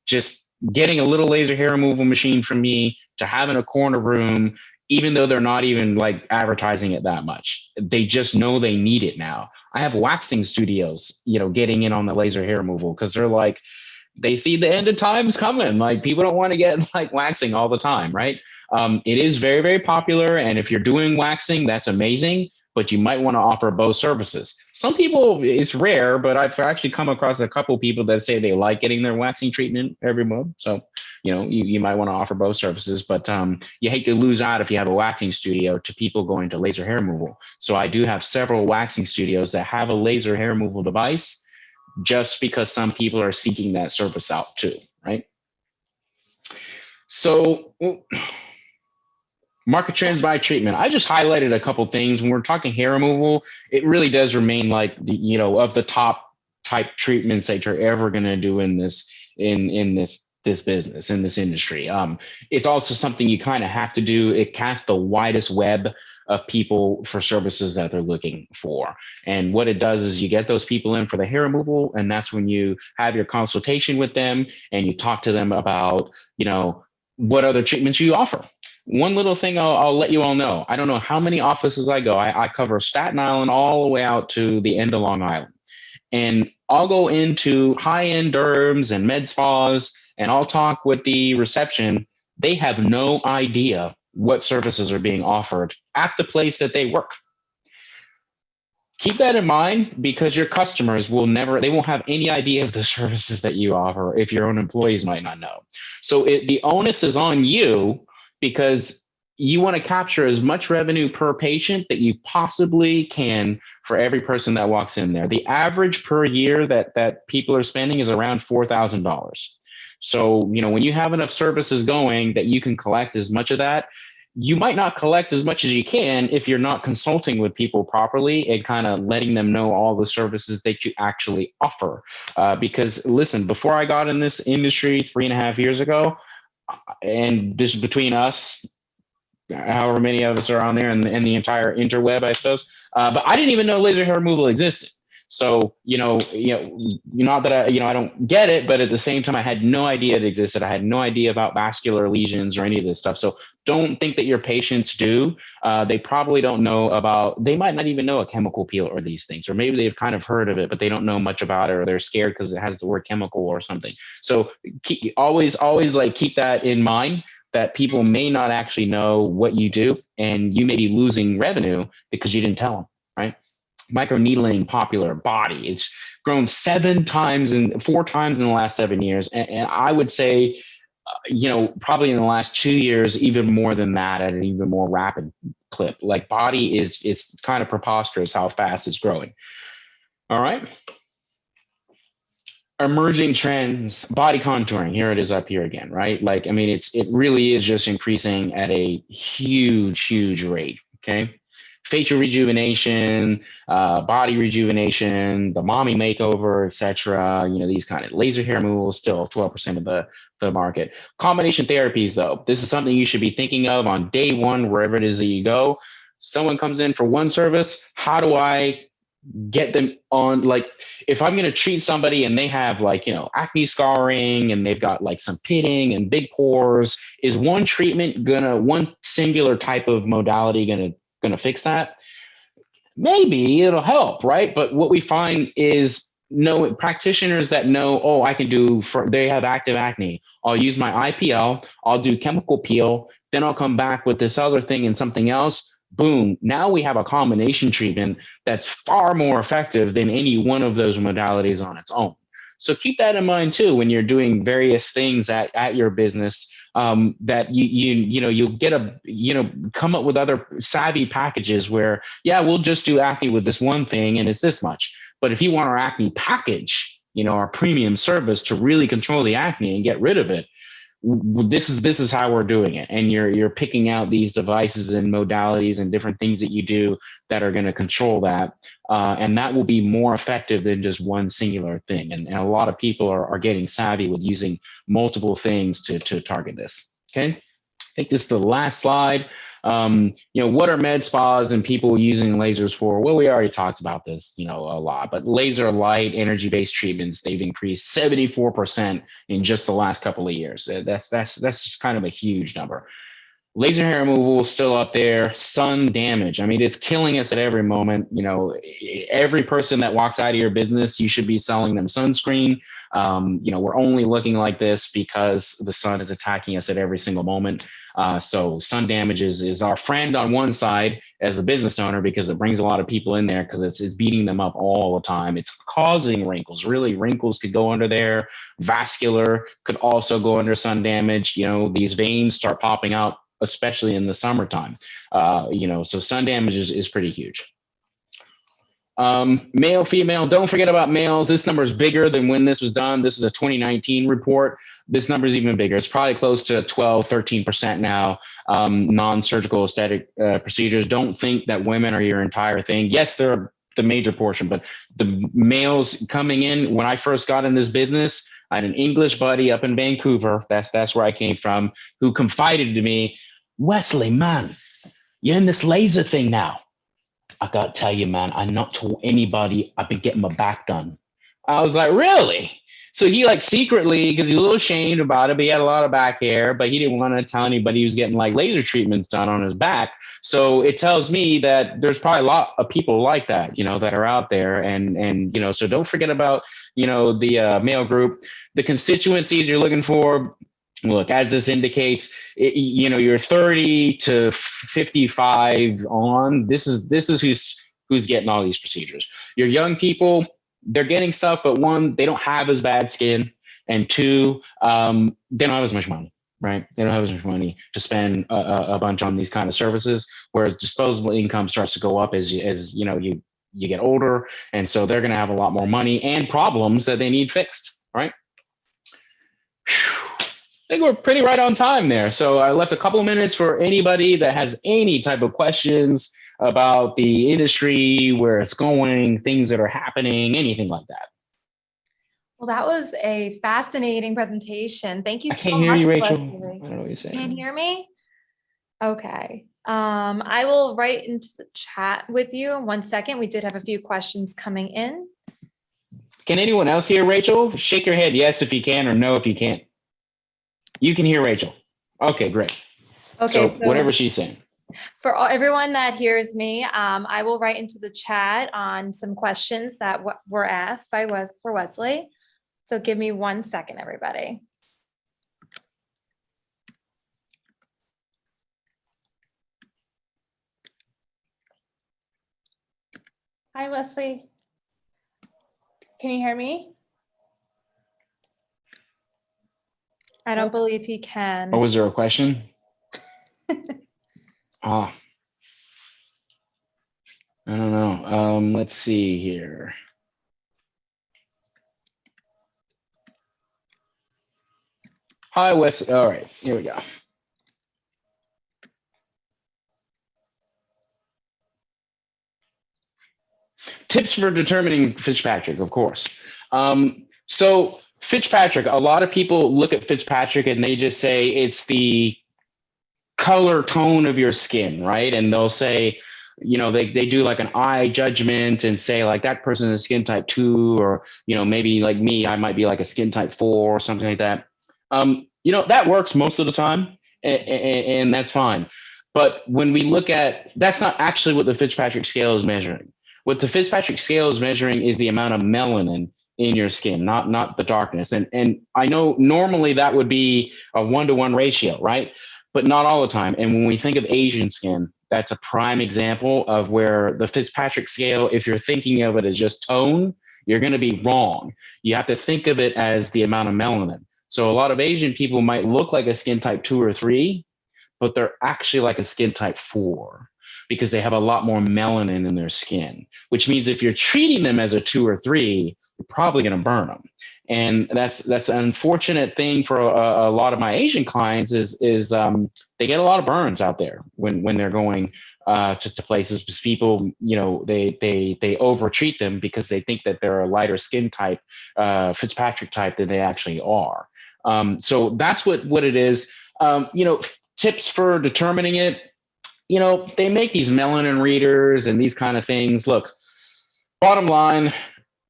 just getting a little laser hair removal machine from me to have in a corner room, even though they're not even like advertising it that much. They just know they need it now. I have waxing studios, getting in on the laser hair removal because they're like, they see the end of times coming. Like people don't want to get like waxing all the time, right? It is very, very popular. And if you're doing waxing, that's amazing, but you might want to offer both services. Some people, it's rare, but I've actually come across a couple of people that say they like getting their waxing treatment every month. So, you might want to offer both services, but you hate to lose out if you have a waxing studio to people going to laser hair removal. So I do have several waxing studios that have a laser hair removal device, just because some people are seeking that service out too, right? So market trends by treatment. I just highlighted a couple things. When we're talking hair removal, it really does remain like, of the top type treatments that you're ever going to do in this business, in this industry. It's also something you kind of have to do. It casts the widest web of people for services that they're looking for. And what it does is you get those people in for the hair removal, and that's when you have your consultation with them and you talk to them about, what other treatments you offer. One little thing I'll let you all know. I don't know how many offices I go. I cover Staten Island all the way out to the end of Long Island. And I'll go into high-end derms and med spas, and I'll talk with the reception. They have no idea what services are being offered at the place that they work. Keep that in mind, because your customers they won't have any idea of the services that you offer if your own employees might not know. So the onus is on you, because you want to capture as much revenue per patient that you possibly can for every person that walks in there. The average per year that people are spending is around $4,000. So, when you have enough services going that you can collect as much of that, you might not collect as much as you can if you're not consulting with people properly and kind of letting them know all the services that you actually offer. Because listen, before I got in this industry 3.5 years ago, and this is between us, however many of us are on there, and the entire interweb, I suppose, but I didn't even know laser hair removal existed. So, not that I don't get it, but at the same time, I had no idea it existed. I had no idea about vascular lesions or any of this stuff. So don't think that your patients do. They probably don't know they might not even know a chemical peel or these things, or maybe they've kind of heard of it, but they don't know much about it, or they're scared because it has the word chemical or something. So always like keep that in mind, that people may not actually know what you do, and you may be losing revenue because you didn't tell them, right? Microneedling, popular. Body, it's grown 4 times in the last 7 years. And I would say, probably in the last 2 years, even more than that, at an even more rapid clip. Like body it's kind of preposterous how fast it's growing. All right. Emerging trends, body contouring. Here it is up here again, right? Like, it really is just increasing at a huge rate. Okay. Facial rejuvenation, body rejuvenation, the mommy makeover, etc. These kind of laser hair removal, still 12% of the market. Combination therapies, though, this is something you should be thinking of on day one, wherever it is that you go. Someone comes in for one service. How do I get them on? Like, if I'm going to treat somebody and they have acne scarring and they've got some pitting and big pores, is one singular type of modality going to going to fix that? Maybe it'll help, right? But what we find is no practitioners that know, oh, I can do they have active acne. I'll use my IPL, I'll do chemical peel, then I'll come back with this other thing and something else. Boom. Now we have a combination treatment that's far more effective than any one of those modalities on its own. So keep that in mind too when you're doing various things at your business. That you'll get come up with other savvy packages where, yeah, we'll just do acne with this one thing and it's this much. But if you want our acne package, our premium service to really control the acne and get rid of it, this is how we're doing it. And you're picking out these devices and modalities and different things that you do that are going to control that. And that will be more effective than just one singular thing. And a lot of people are getting savvy with using multiple things to target this. Okay. I think this is the last slide. What are med spas and people using lasers for? Well, we already talked about this, a lot, but laser light energy-based treatments, they've increased 74% in just the last couple of years. That's just kind of a huge number. Laser hair removal is still up there. Sun damage. I mean, it's killing us at every moment. Every person that walks out of your business, you should be selling them sunscreen. We're only looking like this because the sun is attacking us at every single moment. So sun damage is our friend on one side as a business owner because it brings a lot of people in there because it's beating them up all the time. It's causing wrinkles. Really, wrinkles could go under there. Vascular could also go under sun damage. These veins start popping out, especially in the summertime. So sun damage is pretty huge. Male, female, don't forget about males. This number is bigger than when this was done. This is a 2019 report. This number is even bigger. It's probably close to 12, 13% now. Non-surgical aesthetic procedures. Don't think that women are your entire thing. Yes, they're the major portion, but the males coming in, when I first got in this business, I had an English buddy up in Vancouver. That's where I came from, who confided to me, Wesley, man, you're in this laser thing now. I got to tell you, man, I not told anybody I've been getting my back done. I was like, really? So he secretly, because he's a little ashamed about it, but he had a lot of back hair, but he didn't want to tell anybody he was getting laser treatments done on his back. So it tells me that there's probably a lot of people like that, that are out there. And so don't forget about, the male group, the constituencies you're looking for. Look, as this indicates, you're 30 to 55 on. This is who's getting all these procedures. Your young people, they're getting stuff, but one, they don't have as bad skin, and two, they don't have as much money, right? They don't have as much money to spend a bunch on these kind of services. Whereas disposable income starts to go up as you get older, and so they're going to have a lot more money and problems that they need fixed, right? I think we're pretty right on time there. So I left a couple of minutes for anybody that has any type of questions about the industry, where it's going, things that are happening, anything like that. Well, that was a fascinating presentation. Thank you so much. I can't hear you, Rachel. Leslie. I don't know what you're saying. Can you hear me? Okay. I will write into the chat with you in 1 second. We did have a few questions coming in. Can anyone else hear Rachel? Shake your head yes if you can, or no if you can't. You can hear Rachel. Okay, great. Okay, so whatever she's saying. For everyone that hears me, I will write into the chat on some questions that were asked for Wesley. So give me 1 second, everybody. Hi, Wesley. Can you hear me? I don't believe he can. Oh, was there a question? I don't know. Let's see here. Hi, Wes. All right, here we go. Tips for determining Fitzpatrick, of course. So Fitzpatrick, a lot of people look at Fitzpatrick and they just say it's the color tone of your skin, right? And they'll say, they do an eye judgment and say that person is a skin type 2, or, maybe like me, I might be a skin type 4 or something like that. That works most of the time, and that's fine. But when we look at, that's not actually what the Fitzpatrick scale is measuring. What the Fitzpatrick scale is measuring is the amount of melanin in your skin, not the darkness. And I know normally that would be a 1-to-1 ratio, right? But not all the time. And when we think of Asian skin, that's a prime example of where the Fitzpatrick scale, if you're thinking of it as just tone, you're going to be wrong. You have to think of it as the amount of melanin. So a lot of Asian people might look like a skin type 2 or 3, but they're actually like a skin type 4 because they have a lot more melanin in their skin, which means if you're treating them as a 2 or 3, you're probably going to burn them. And that's an unfortunate thing for a lot of my Asian clients is they get a lot of burns out there when they're going to places, because people, they over-treat them because they think that they're a lighter skin type, Fitzpatrick type, than they actually are. So that's what it is. Tips for determining it, they make these melanin readers and these kind of things. Look, bottom line,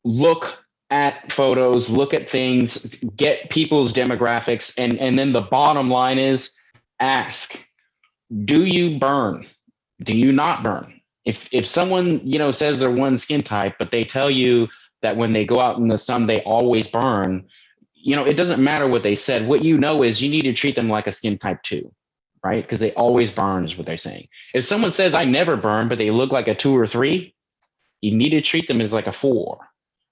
look at photos, look at things, get people's demographics, and then the bottom line is ask, do you burn? Do you not burn? If someone, says they're one skin type, but they tell you that when they go out in the sun, they always burn, it doesn't matter what they said. What you know is you need to treat them like a skin type 2, right? Because they always burn is what they're saying. If someone says I never burn, but they look like a 2 or 3, you need to treat them as like a 4,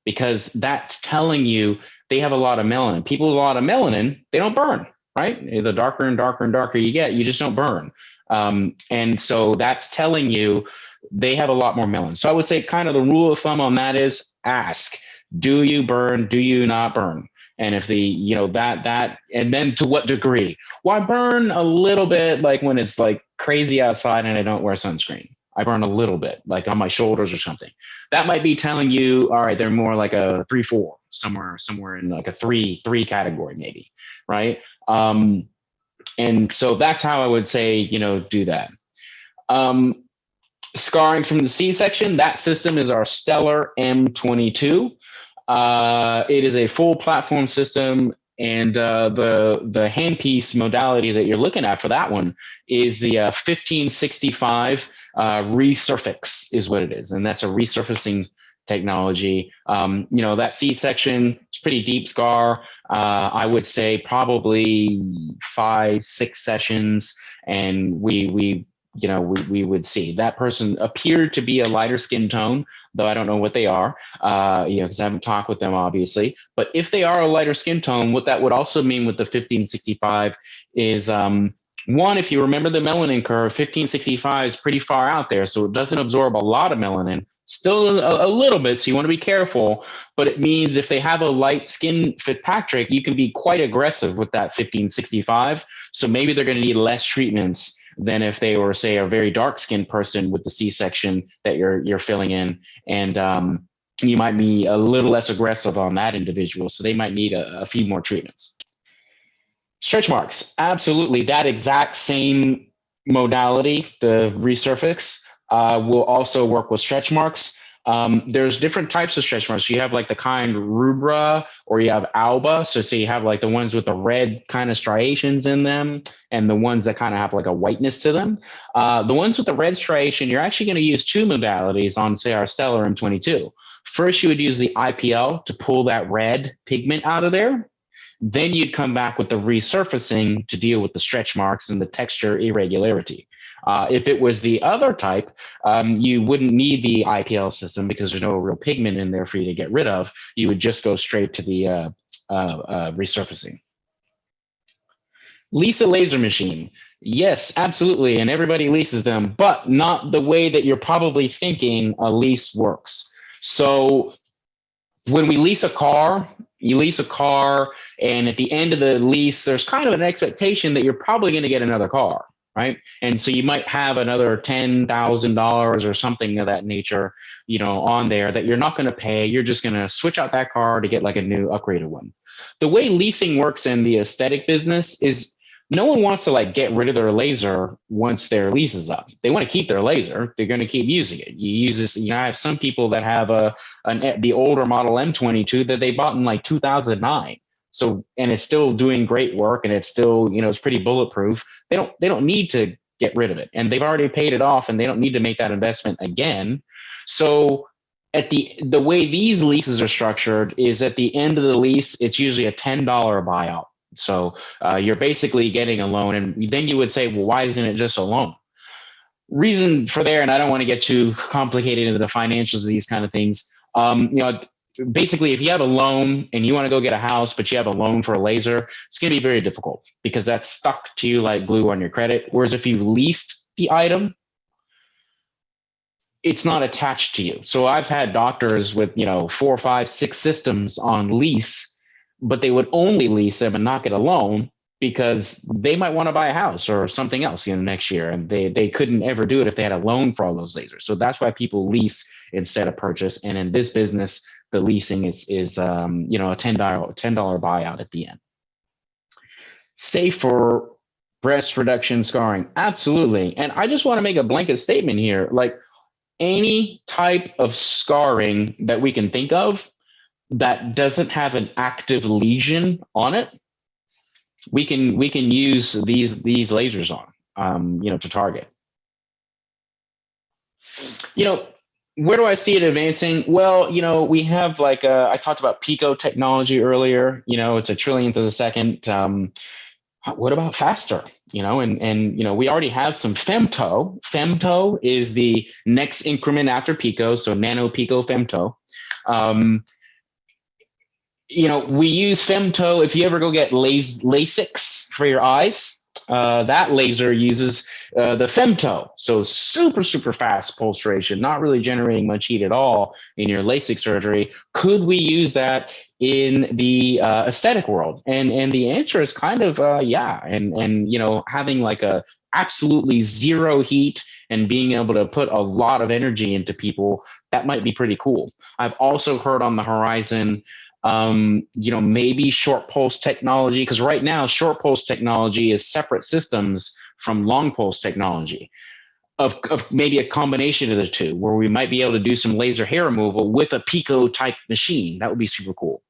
because that's telling you they have a lot of melanin. People with a lot of melanin, they don't burn, right? The darker and darker and darker you get, you just don't burn. And so that's telling you they have a lot more melanin. So I would say kind of the rule of thumb on that is ask, do you burn? Do you not burn? And if that, and then to what degree? Well, I burn a little bit, like when it's like crazy outside and I don't wear sunscreen. I burn a little bit, like on my shoulders or something. That might be telling you, all right, they're more like a 3-4, somewhere in like a 3 category, maybe, right? And so that's how I would say, do that. Scarring from the C-section, that system is our Stellar M22. It is a full platform system, and the handpiece modality that you're looking at for that one is the 1565 resurface is what it is, and that's a resurfacing technology. That C-section, it's pretty deep scar. I would say probably 5-6 sessions, and we would see that person appeared to be a lighter skin tone, though I don't know what they are, because I haven't talked with them, obviously. But if they are a lighter skin tone, what that would also mean with the 1565 is, one, if you remember the melanin curve, 1565 is pretty far out there, so it doesn't absorb a lot of melanin, still a little bit, so you want to be careful. But it means if they have a light skin Fitzpatrick, you can be quite aggressive with that 1565. So maybe they're going to need less treatments than if they were, say, a very dark skinned person with the C-section that you're filling in. And you might be a little less aggressive on that individual. So they might need a few more treatments. Stretch marks, absolutely. That exact same modality, the resurface, will also work with stretch marks. There's different types of stretch marks. You have like the kind rubra, or you have alba. So you have like the ones with the red kind of striations in them, and the ones that kind of have like a whiteness to them. The ones with the red striation, you're actually going to use 2 modalities on, say, our Stellar M22. First, you would use the IPL to pull that red pigment out of there. Then you'd come back with the resurfacing to deal with the stretch marks and the texture irregularity. If it was the other type, you wouldn't need the IPL system because there's no real pigment in there for you to get rid of. You would just go straight to the resurfacing. Lease a laser machine. Yes, absolutely. And everybody leases them, but not the way that you're probably thinking a lease works. So when we lease a car, you lease a car, and at the end of the lease, there's kind of an expectation that you're probably going to get another car, right? And so you might have another $10,000 or something of that nature, on there that you're not going to pay. You're just going to switch out that car to get like a new upgraded one. The way leasing works in the aesthetic business is no one wants to like get rid of their laser once their lease is up. They want to keep their laser. They're going to keep using it. You use this. I have some people that have the older model M22 that they bought in like 2009. So, and it's still doing great work, and it's still, it's pretty bulletproof. They don't need to get rid of it. And they've already paid it off and they don't need to make that investment again. So at the way these leases are structured is at the end of the lease, it's usually a $10 buyout. So you're basically getting a loan. And then you would say, well, why isn't it just a loan? Reason for there, and I don't want to get too complicated into the financials of these kind of things. Basically, if you have a loan and you want to go get a house, but you have a loan for a laser, it's going to be very difficult because that's stuck to you like glue on your credit. Whereas if you leased the item, it's not attached to you. So I've had doctors with, 4, 5, 6 systems on lease, but they would only lease them and not get a loan because they might want to buy a house or something else next year. And they couldn't ever do it if they had a loan for all those lasers. So that's why people lease instead of purchase. And in this business, the leasing is a $10 buyout at the end. Safe for breast reduction scarring. Absolutely. And I just want to make a blanket statement here. Like any type of scarring that we can think of that doesn't have an active lesion on it, we can use these lasers on, to target. Where do I see it advancing? Well, we have I talked about Pico technology earlier. It's a trillionth of a second. What about faster? We already have some femto. Femto is the next increment after Pico, so nano, Pico, femto. We use femto if you ever go get LASIX for your eyes. That laser uses the femto, so super, super fast pulsation, not really generating much heat at all in your LASIK surgery. Could we use that in the aesthetic world? And the answer is kind of yeah. And having like a absolutely zero heat and being able to put a lot of energy into people, that might be pretty cool. I've also heard on the horizon, maybe short pulse technology, because right now short pulse technology is separate systems from long pulse technology of maybe a combination of the two, where we might be able to do some laser hair removal with a Pico type machine. That would be super cool.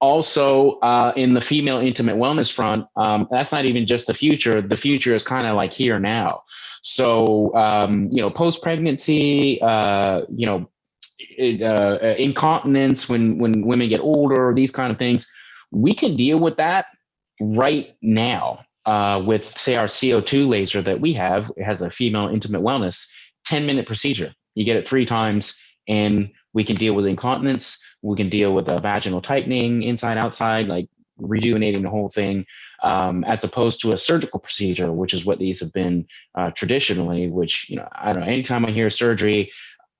Also, in the female intimate wellness front, that's not even just the future. The future is kind of like here now. So, post-pregnancy, incontinence when women get older, these kind of things, we can deal with that right now with, say, our CO2 laser that we have. It has a female intimate wellness 10-minute procedure. You get it 3 times and we can deal with incontinence. We can deal with vaginal tightening, inside, outside, like rejuvenating the whole thing, as opposed to a surgical procedure, which is what these have been traditionally, which, I don't know, anytime I hear surgery,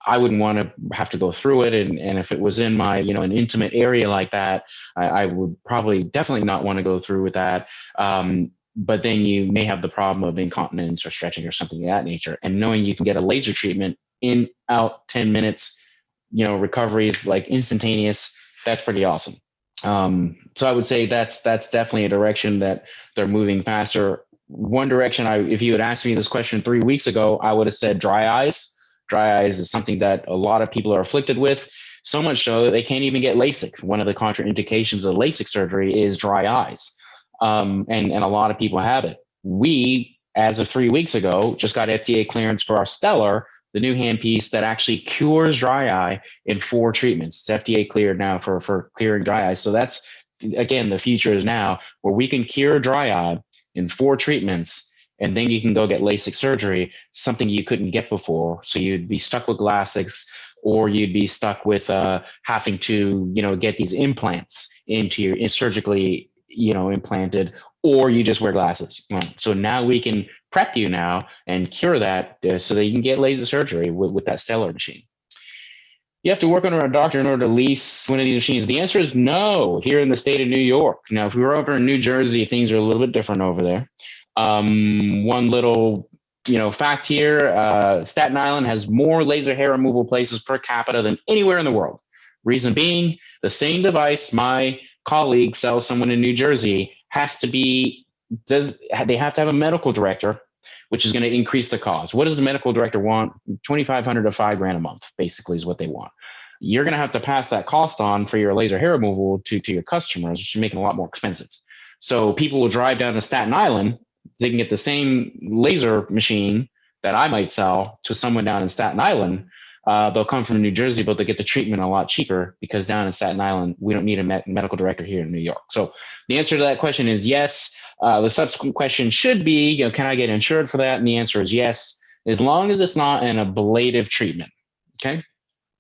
I wouldn't want to have to go through it. And if it was in my, an intimate area like that, I would probably definitely not want to go through with that. But then you may have the problem of incontinence or stretching or something of that nature. And knowing you can get a laser treatment in, out, 10 minutes, recovery is like instantaneous. That's pretty awesome. So I would say that's definitely a direction that they're moving faster. One direction, if you had asked me this question 3 weeks ago, I would have said dry eyes. Dry eyes is something that a lot of people are afflicted with, so much so that they can't even get LASIK. One of the contraindications of LASIK surgery is dry eyes. And a lot of people have it. We, as of 3 weeks ago, just got FDA clearance for our Stellar, the new handpiece that actually cures dry eye in 4 treatments. It's FDA cleared now for clearing dry eye. So that's, again, the future is now where we can cure dry eye in 4 treatments. And then you can go get LASIK surgery, something you couldn't get before. So you'd be stuck with LASIKs, or you'd be stuck with having to, get these implants into your surgically, implanted, or you just wear glasses. So now we can prep you now and cure that so that you can get laser surgery with that Stellar machine. You have to work under a doctor in order to lease one of these machines. The answer is no, here in the state of New York. Now, if we were over in New Jersey, things are a little bit different over there. One little, fact here, Staten Island has more laser hair removal places per capita than anywhere in the world. Reason being, the same device my colleague sells someone in New Jersey they have to have a medical director, which is going to increase the cost. What does the medical director want? $2,500 to $5,000 a month, basically, is what they want. You're going to have to pass that cost on for your laser hair removal to your customers, which is making it a lot more expensive. So people will drive down to Staten Island they can get the same laser machine that I might sell to someone down in Staten Island. They'll come from New Jersey, but they get the treatment a lot cheaper because down in Staten Island, we don't need a medical director here in New York. So the answer to that question is yes. The subsequent question should be, you know, can I get insured for that? And the answer is yes, as long as it's not an ablative treatment. Okay.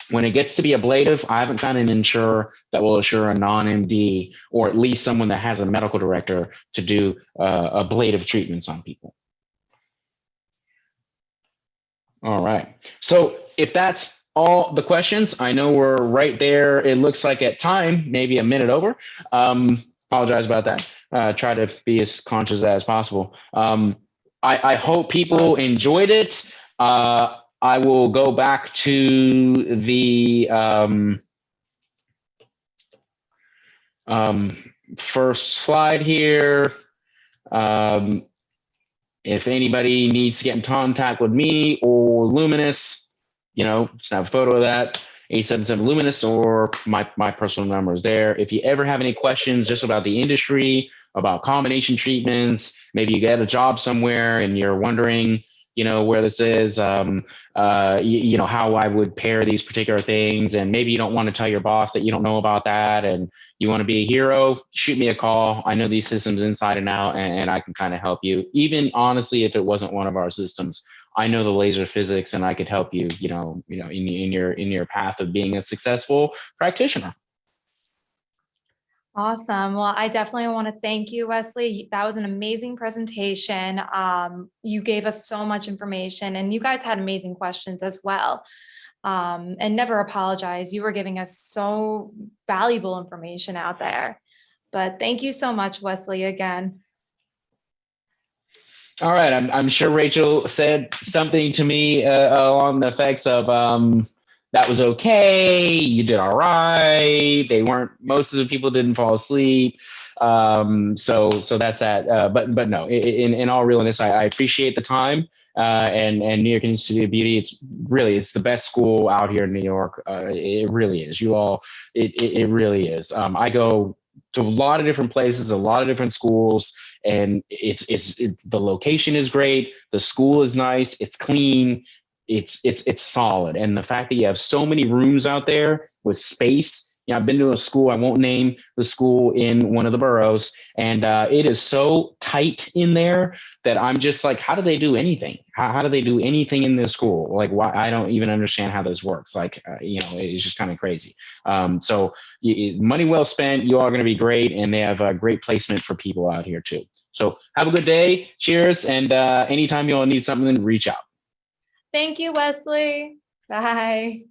When it gets to be ablative, I haven't found an insurer that will insure a non-MD or at least someone that has a medical director to do ablative treatments on people. All right. So if that's all the questions, I know we're right there. It looks like at time, maybe a minute over. Apologize about that. Try to be as conscious of that as possible. I hope people enjoyed it. I will go back to the first slide here. If anybody needs to get in contact with me or Lumenis, you know, just have a photo of that, 877 Lumenis, or my personal number is there. If you ever have any questions just about the industry, about combination treatments, maybe you get a job somewhere and you're wondering, you know, where this is, you know, how I would pair these particular things. And maybe you don't want to tell your boss that you don't know about that and you want to be a hero, shoot me a call. I know these systems inside and out, and I can kind of help you. Even honestly, if it wasn't one of our systems, I know the laser physics and I could help you, in your path of being a successful practitioner. Awesome. Well, I definitely want to thank you, Wesley. That was an amazing presentation. You gave us so much information and you guys had amazing questions as well. And never apologize. You were giving us so valuable information out there. But thank you so much, Wesley, again. All right. I'm sure Rachel said something to me along the effects of, that was okay. You did all right. Most of the people didn't fall asleep. So that's that. But no, in all realness, I appreciate the time. And New York Institute of Beauty, it's the best school out here in New York. It really is. It really is. I go to a lot of different places, a lot of different schools, and it's the location is great. The school is nice. It's clean. It's solid. And the fact that you have so many rooms out there with space. Yeah, I've been to a school, I won't name the school in one of the boroughs, and it is so tight in there that I'm just like, how do they do anything? How do they do anything in this school? Like, why? I don't even understand how this works. Like, it's just kind of crazy. So money well spent, you all are going to be great, and they have a great placement for people out here too. So have a good day. Cheers. And anytime you all need something, reach out. Thank you, Wesley. Bye.